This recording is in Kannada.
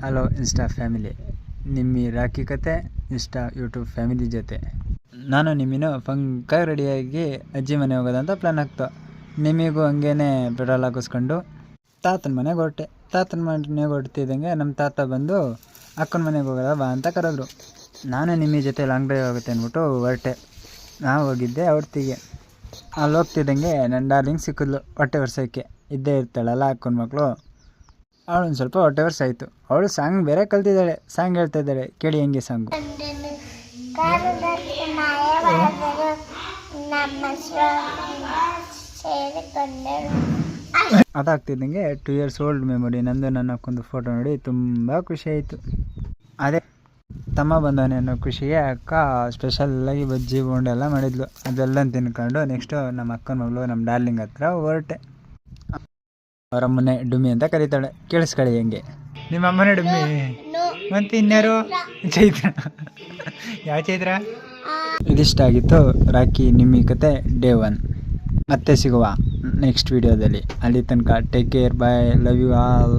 Hello insta family, Nimmi rakhi ಕತೆ ಇನ್ಸ್ಟಾ ಯೂಟ್ಯೂಬ್ ಫ್ಯಾಮಿಲಿ ಜೊತೆ ನಾನು ನಿಮ್ಮಿನೂ ಫಂಕಾಗಿ ರೆಡಿಯಾಗಿ ಅಜ್ಜಿ ಮನೆ ಹೋಗೋದಂತ ಪ್ಲ್ಯಾನ್ ಆಗ್ತು. ನಿಮಗೂ ಹಂಗೇನೆ ಪೆಟ್ರೋಲ್ ಹಾಕಿಸ್ಕೊಂಡು ತಾತನ ಮನೆಗೆ ಹೊರಟೆ. ತಾತನ ಮನೆಗೆ ಹೊರಡ್ತಿದ್ದಂಗೆ ನಮ್ಮ ತಾತ ಬಂದು ಅಕ್ಕನ ಮನೆಗೆ ಹೋಗೋದ ಬಾ ಅಂತ ಕರೆದ್ರು. ನಾನು ನಿಮ್ಮ ಜೊತೆ ಲಾಂಗ್ ಡ್ರೈವ್ ಆಗುತ್ತೆ ಅಂದ್ಬಿಟ್ಟು ಹೊರಟೆ. ನಾವು ಹೋಗಿದ್ದೆ ಔಡ್ತಿಗೆ. ಅಲ್ಲಿ ಹೋಗ್ತಿದ್ದಂಗೆ ನನ್ನ ಡಾರ್ಲಿಂಗ್ ಸಿಕ್ಕಿದ್ಲು. ಹೊಟ್ಟೆ ವರ್ಷಕ್ಕೆ ಇದ್ದೇ ಇರ್ತಾಳಲ್ಲ ಅಕ್ಕನ ಮಕ್ಕಳು. ಅವಳೊಂದು ಸ್ವಲ್ಪ ಹೊಟ್ಟೆ ವರ್ಷ ಆಯಿತು. ಅವಳು ಸಾಂಗ್ ಬೇರೆ ಕಲ್ತಿದ್ದಾಳೆ, ಸಾಂಗ್ ಹೇಳ್ತಾ ಇದ್ದಾಳೆ. ಕೇಳಿ ಹೆಂಗೆ ಸಾಂಗು. ಅದಾಗ್ತಿದ್ದಂಗೆ 2 years ಓಲ್ಡ್ ಮೆಮೊರಿ ನಂದು ನನ್ನ ಅಕ್ಕೊಂದು ಫೋಟೋ ನೋಡಿ ತುಂಬ ಖುಷಿ ಆಯಿತು. ಅದೇ ತಮ್ಮ ಬಂದವನೇ ಅನ್ನೋ ಖುಷಿಗೆ ಅಕ್ಕ ಸ್ಪೆಷಲ್ಲಾಗಿ ಬಜ್ಜಿ ಬೋಂಡೆ ಎಲ್ಲ ಮಾಡಿದ್ಲು. ಅದೆಲ್ಲ ತಿನ್ಕೊಂಡು ನೆಕ್ಸ್ಟು ನಮ್ಮ ಅಕ್ಕನ ಮಗಳು ನಮ್ಮ ಡಾರ್ಲಿಂಗ್ ಹತ್ರ ಹೊರಟೆ. ಅವರಮ್ಮನೆ ಡುಮ್ಮಿ ಅಂತ ಕರೀತಾಳೆ, ಕೇಳಿಸ್ಕೊಳ್ಳಿ ಹೆಂಗೆ. ನಿಮ್ಮ ಅಮ್ಮನೇ ಡುಮ್ಮಿ ಮತ್ತು ಇನ್ಯಾರು? ಚೈತ್ರ. ಯಾವ ಚೈತ್ರ? ಇದಿಷ್ಟ ಆಗಿತ್ತು ರಾಖಿ ನಿಮ್ಮಿ ಕತೆ ಡೇ 1. ಮತ್ತೆ ಸಿಗುವ ನೆಕ್ಸ್ಟ್ ವಿಡಿಯೋದಲ್ಲಿ. ಅಲ್ಲಿ ತನಕ take care, bye, love you all.